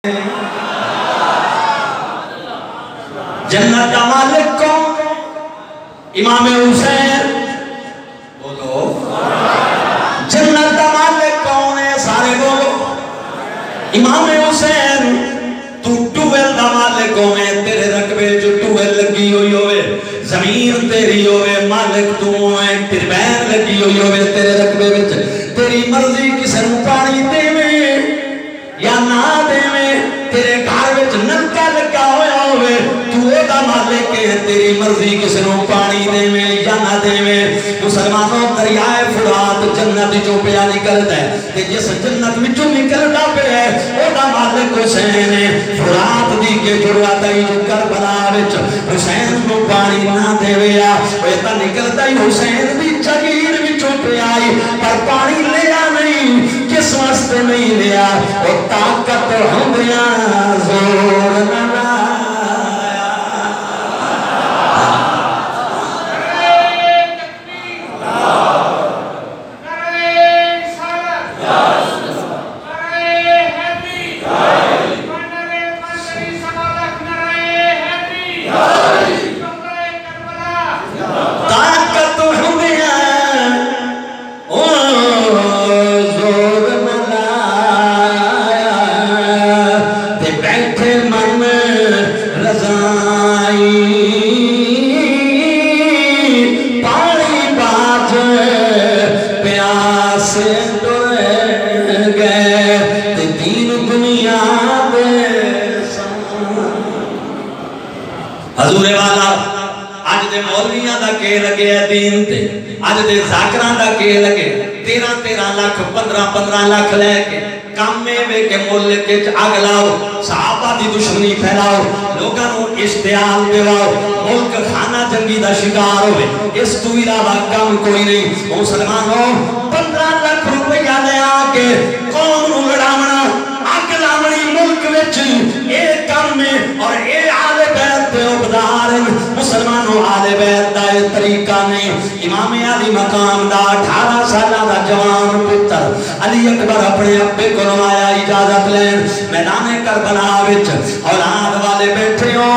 جنت کا مالک کون؟ امام حسین بولو جنت کا مالک کون ہے؟ سارے بولو امام حسین تو ٹویل دا مالک کون ہے؟ تیرے رقبے جو ٹویل لگی ہوئی ہوئے زمین تیری ہوئے مالک تو ہوئے ٹربین لگی ہوئی ہوئے تیرے رقبے وچ تیری مرضی کسے نوں پانی دے میں یا نہ دے میں تیرے گھر وچ نلکا لگا ہویا ہوئے تو دا مالک ہے تیری مرضی کسے نوں پانی دے میں یا نہ دے میں مسلمانوں دریائے فرات جنت جو پیا نکلتا ہے کہ جس جنت میں جو نکلتا پہ ہے او دا مالک حسین ہے فرات دی کے جڑواتا ہی جو کربلا وچ حسین نوں پانی نہ دے ویا ایتا نکلتا ہی حسین دی جگیر وچوں پہ آئی پر پانی لیا نہیں کس واسطے نہیں لیا وہ طاقت ہندیاں زور نہ حضور والا آج دے مولیاں دا کے لگے دین تے آج دے ذاکران دا کے لگے 13 لاکھ 15 لاکھ لے کے کام میں بے کے ملک کے آگ لاؤ صحابہ دی دشمنی پھیلاؤ لوگاں نو اشتعال دیواؤ ملک خانہ جنگی دا شکار ہوئے اس تو علاوہ کام کوئی نہیں مسلمانوں 15 لاکھ روپیہ لے آکے قوم نو لڑامنا آگ لامنی ملک وچ اے کام میں اور اے آل بیت پہ عبدار مسلمانوں آل بیت دا اے طریقہ نہیں امام علی مقام دا 18 سالہ دا جوان پتر علی اکبر اپنے ابے کو نمایا اجازت لین میدان کربلا وچ اولاد والے بیٹھے ہو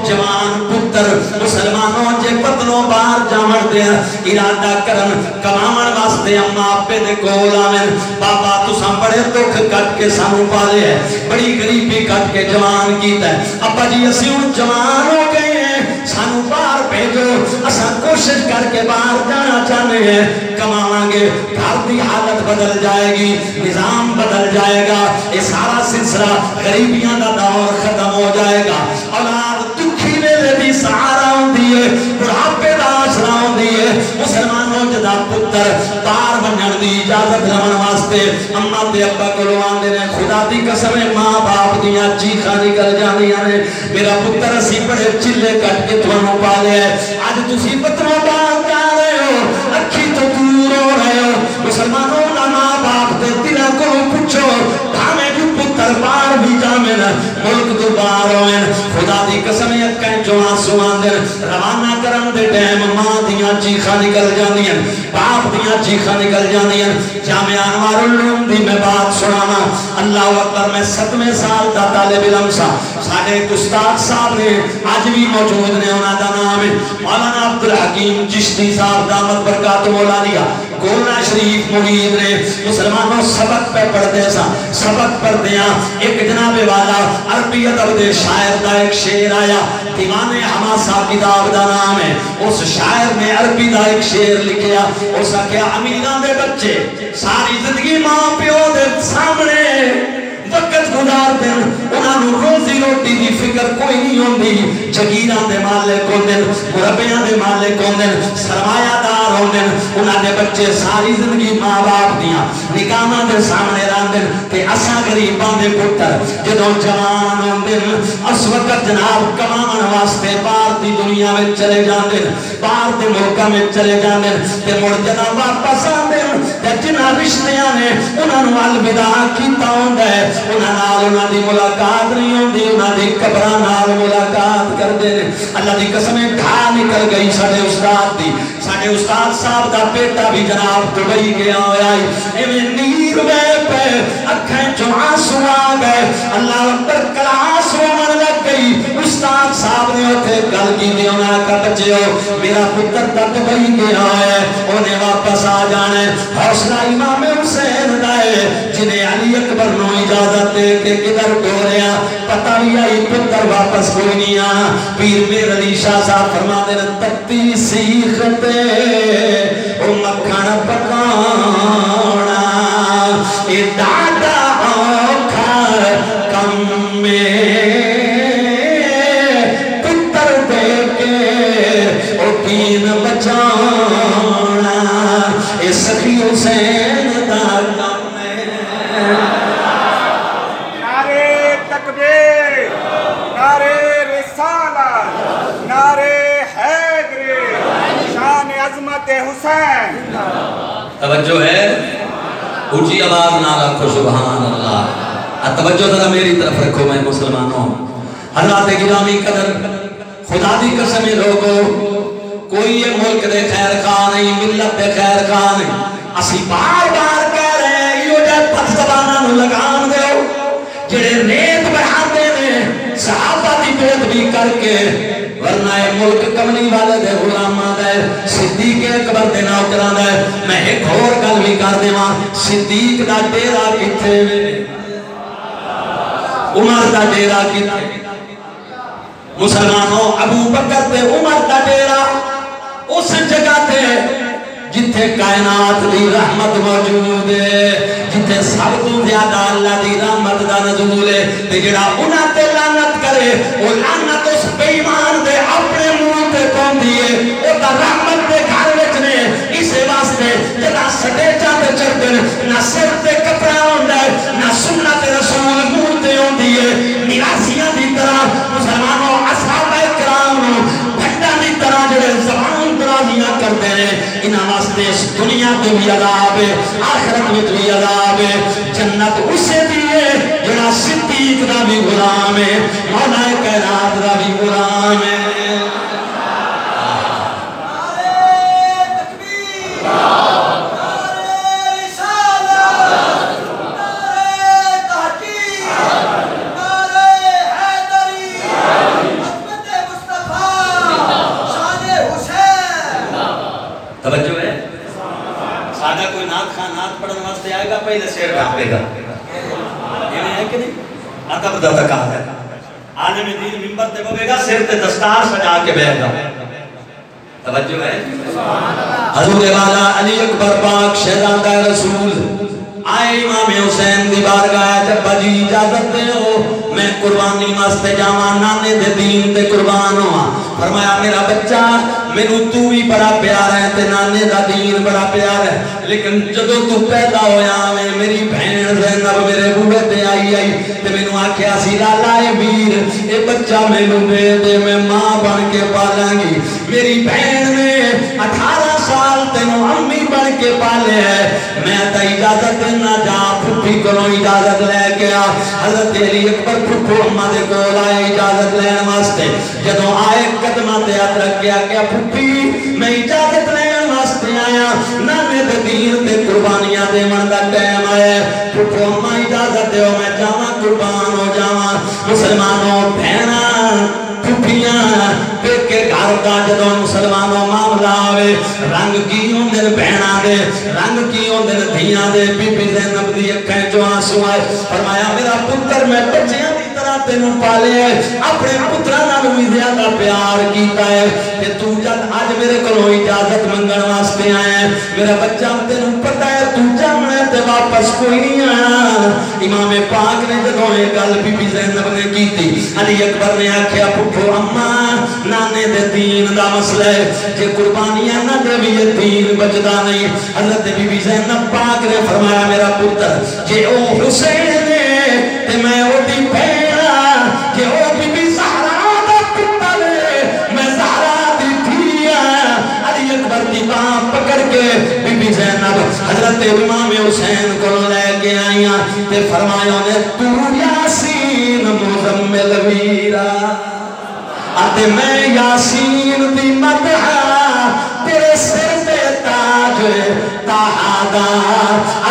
جوان پتر مسلمانوں جے پتنوں بار جامڑ دیا ارادہ کرن کمامن واسطے اما اپے دے کول آمن بابا تساں بڑے دکھ کٹ کے سانو پالے ہے بڑی غریبی کٹ کے جوان کیتا ہے ابا جی اسی ان جوان ہو گئے ہیں سانو باہر بھیجو اساں کوشش کر کے باہر جانا چاہنے ہیں کماؤں گے گھر دی حالت بدل جائے گی نظام بدل جائے گا یہ سارا سلسلہ غریبیاں دا دور ختم ہو جائے گا اولاد دکھی ویلے بھی سہارا ہوندی ہے بڑھاپے دا آسرا ہوندی ہے مسلمانوں جدا پتر پار بنن دی اجازت لمن واسطے اما تے ابا کو آندے نے خدا دی قسم ماں باپ دیاں چیخاں نکل جاندیاں نے میرا پتر اسی بڑے چلے کٹ کے تھانوں پالے ہے اج تسی پتروں باہر جا رہے ہو اکھی تو دور ہو رہے ہو مسلمانوں نہ ماں باپ تے دلوں کو پوچھو بھاویں جو پتر باہر بھی جاویں ملک تو باہر ہوئیں خدا دی قسم اکھیں جو آنسو آندے روانہ کرن دے ٹائم ماں دیاں چیخاں نکل جاندیاں باپ دیاں چیخاں نکل جاندیاں جامعہ انوار العلوم دی میں بات سنانا اللہ اکبر میں 7ویں سال دا طالب علم سا ساڈے استاد صاحب نے اج بھی موجود نے انہاں دا نام ہے مولانا عبدالحکیم چشتی صاحب دامت برکات مولا دیا گولنا شریف مرید نے مسلمانوں سبق پہ پڑھتے سا سبق پڑھتے ہیں ایک جناب والا عربی ادب دے شاعر دا ایک شعر آیا دیوان حماسہ کتاب دا نام ہے اس شاعر نے عربی دا ایک شعر لکھیا اس کیا امیران دے بچے ساری زندگی ماں پیو دے سامنے وقت گزار دیں انہاں نو روزی روٹی دی فکر کوئی نہیں ہوندی جگیراں دے مالک ہوندے مربیاں دے مالک ہوندے سرمایہ دار ہوندے انہاں دے بچے ساری زندگی ماں باپ دیاں نگاہاں دے سامنے راندے تے اساں غریباں دے پتر جدوں جوان ہوندے اس وقت جناب کماون واسطے باہر دی دنیا وچ چلے جاندے باہر دے ملکاں وچ چلے جاندے تے مڑ جدوں واپس آندے تے جنہاں رشتیاں نے انہاں نو الوداع کیتا ہوندا ہے انہاں نال انہاں دی ملاقات نہیں ہوندی انہاں دی قبراں نال ملاقات کردے نے اللہ دی قسم ڈھا نکل گئی ساڈے استاد دی ساڈے استاد صاحب دا بیٹا بھی جناب دبئی گیا ہویا ہے ایویں نیر میں پہ اکھیں چوں آنسو آ گئے اللہ اکبر کلاس رومن لگ گئی استاد صاحب نے اتھے گل کی دی انہاں کا بچے ہو میرا پتر تک بھئی گیا ہے انہیں واپس آ جانے حوصلہ امام حسین دائے جنہیں علی اکبر نو اجازت دے کے کدھر ڈوریا پتہ بھی آئی پتر واپس کوئی نہیں آ پیر میر علی شاہ صاحب فرما دے تکتی سیختے او مکھن پکانا اے دادا آنکھا کم میں پتر دے کے او دین بچانا اے سخی حسین دا کم میں نعرے تکبیر نعرے رسالت نعرے حیدری شان عظمت حسین توجہ ہے اونچی آواز نہ رکھو سبحان اللہ توجہ ذرا میری طرف رکھو میں مسلمانوں حضرات گرامی قدر خدا دی قسم لوگو کوئی یہ ملک دے خیر خواہ نہیں ملت دے خیر خواہ نہیں اسی بار بار کہہ رہے ہیں یہ جائے پت زبانہ نو لگان دے ہو جڑے ریت بڑھاتے ہیں صحابہ دی بیعت بھی کر کے ورنہ ملک کملی والے دے غلامہ دے صدیق اکبر دے نوکران دے میں ایک اور گل بھی کر دے ماں صدیق دا ڈیرا کتھے میں عمر دا ڈیرا کتھے مسلمانوں ابو بکر تے عمر دا ڈیرا اس جگہ تے جتھے کائنات دی رحمت موجود ہے جتھے سب تو زیادہ اللہ دی رحمت دا نزول ہے تے جڑا انہاں تے لعنت کرے وہ لعنت اس بے ایمان دے اپنے منہ تے پوندی ہے او دا رحمت دے گھر وچ نے اسے واسطے جدا سٹے جاتے چڑھتے نہ سر تے کپڑا ہوندا ہے نہ سنت رسول منہ تے ہوندی ہے میراثیاں دی طرح مسلمانوں اصحاب کرام بھٹا دی طرح جڑے زبان درازیاں کرتے ہیں انہاں واسطے اس دنیا تو بھی عذاب ہے آخرت میں بھی عذاب ہے جنت اسے دیئے جڑا صدیق دا بھی غلام ہے مولا کائنات دا بھی غلام ہے توجہ ہے سادہ کوئی نات خان نات پڑھنے واسطے آئے گا پہلے شیر کھاپے گا یہ نہیں ہے کہ نہیں آتا بدا تک آتا ہے آنے میں دین ممبر تے بوے گا سیر تے دستار سجا کے بیٹھ گا توجہ ہے حضور والا علی اکبر پاک شہزادہ رسول آئے امام حسین دی بارگاہ جب جی اجازت دے ہو میں قربانی واسطے جاواں نانے دے دین تے قربان ہوا فرمایا میرا بچہ مینوں تو ہی بڑا پیار ہے تے نانے دا دین بڑا پیار ہے لیکن جدوں تو پیدا ہویا میں میری بہن زینب میرے بوڑھے تے آئی تے مینوں آکھیا سی لالا اے ویر اے بچہ مینوں دے دے میں ماں بن کے پالاں گی میری بہن نے 18 سال تینوں امی بن کے پالے ہے میں تے اجازت نہ جا پھپھی کولوں اجازت لے کے آ حضرت علی اکبر پھپھو اماں دے کول آئے اجازت لین واسطے جدوں آئے قدماں تے ہاتھ رکھ کے آکھیا پھپھی میں اجازت لین واسطے آیا نانے دے دین تے قربانیاں دیون دا ٹائم آیا پھپھو اماں اجازت دیو میں جاواں قربان ہو جاواں مسلمانوں بہناں پھپھیاں دیکھ کے گھر دا جدوں مسلمانوں معاملہ آوے رنگ کی ہوندے بہناں دے رنگ کی ہوندے دھیاں دے بی بی زینب دی اکھیں چوں آنسو آئے فرمایا میرا پتر میں بچیاں دی طرح تینوں پالے ہے اپنے پتراں نال بھی زیادہ پیار کیتا ہے کہ تو جد اج میرے کولوں اجازت منگن واسطے آیا ہے میرا بچہ تینوں پتہ ہے تو جامنا تے واپس کوئی نہیں آیا امام پاک نے جدوں یہ گل بی بی زینب نے کیتی علی اکبر نے آکھیا پھپھو اماں نانے دے دین دا مسئلہ ہے جے قربانیاں نہ دے بھی یہ دین بچدا نہیں حضرت بی بی زینب پاک نے فرمایا میرا پتر جے او حسین نے تے میں او دی بہن جے او بی بی زہرا دا پتر میں زہرا دی دھیا علی اکبر دی باں پکڑ کے بی بی زینب حضرت امام حسین کو لے کے آئیاں تے فرمایا نے تو یاسین مزمل ویرا آتے میں یاسین دی مدحا تیرے سر پہ تاج تہادا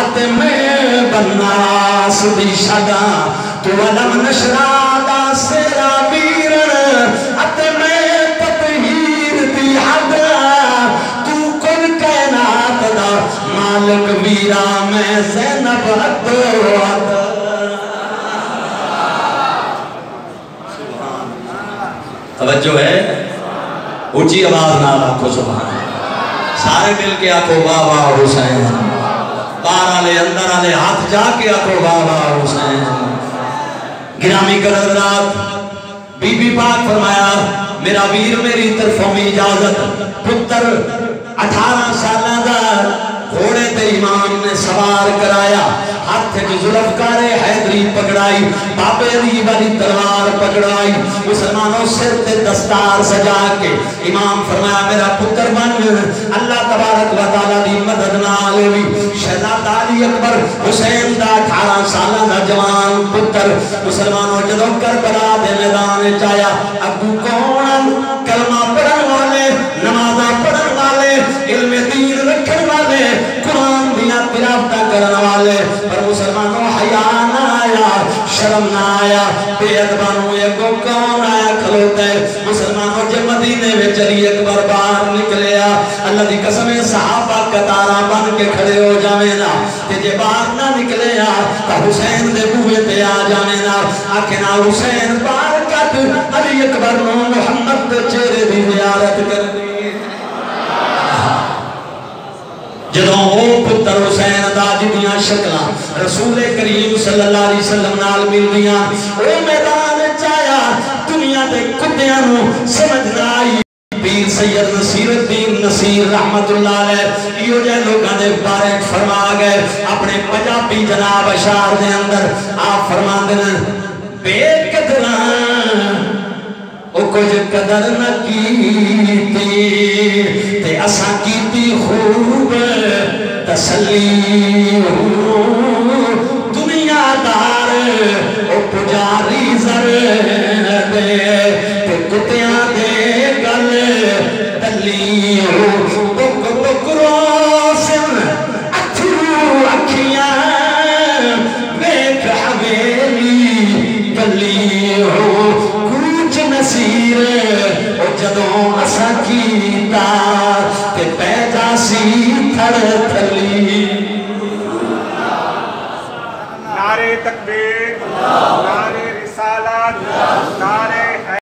آتے میں الناس دی شدا تو علم نشرا دا سیرا بیرن ات میں تطہیر دی حدا تو کل کائنات دا مالک ویرا میں زینب اتو عدا توجہ ہے اونچی آواز نہ آکھو سبحان سارے مل کے آکھو واہ واہ حسین باہر آلے اندر آلے ہاتھ جا کے آکھو واہ واہ حسین گرامی قدرات بی بی پاک فرمایا میرا ویر میری طرفوں میں اجازت پتر 18 سالہ دا گھوڑے تے امام نے سوار کرایا ہاتھ کی ذوالفقار حیدری پکڑائی بابے علی والی تلوار پکڑائی مسلمانوں سر تے دستار سجا کے امام فرمایا میرا پتر بن اللہ تبارک و تعالیٰ دی مدد نال وی شہزاد علی اکبر حسین دا 18 سالہ دا جوان پتر مسلمانوں جدوں کربلا دے میدان چایا ابو کون کلمہ پڑھن والے نمازاں پڑھن والے علم دین رکھن والے قرآن دیاں تلاوتاں کرن والے پر مسلمانوں حیا نہ آیا شرم نہ آیا بے ادبانوں یہ کو کون آیا کھلوتے مسلمانوں جب مدینے میں علی اکبر باہر نکلیا اللہ دی قسم صحابہ قطارہ بن کے کھڑے ہو جاویں نا کہ جے باہر نہ نکلیا تو حسین دے بوئے تے آ جاویں نا آکھیں نا حسین باہر کٹ علی اکبر نو محمد دے چہرے دی زیارت کر دی جدوں او پتر حسین دا جدیاں شکلاں رسول کریم صلی اللہ علیہ وسلم نال مل دیاں او میدان چایا دنیا دے کتیاں نو سمجھ نہ آئی پیر سید نصیر الدین نصیر رحمت اللہ علیہ یہ جائے لوگاں دے بارے فرما گئے اپنے پنجابی جناب اشعار دے اندر آپ فرما دینا بے قدران او کچھ قدر نہ کیتی تے اساں کیتی خوب تسلی دنیا دار او پجاری زر دے تے کتیاں دے گل تلی بک بک روسن اتھرو اکھیاں ویکھ حویلی گلی نصیر او جدوں اسا کیتا تے پیدا سی تھڑ تھلی نعرے تکبیر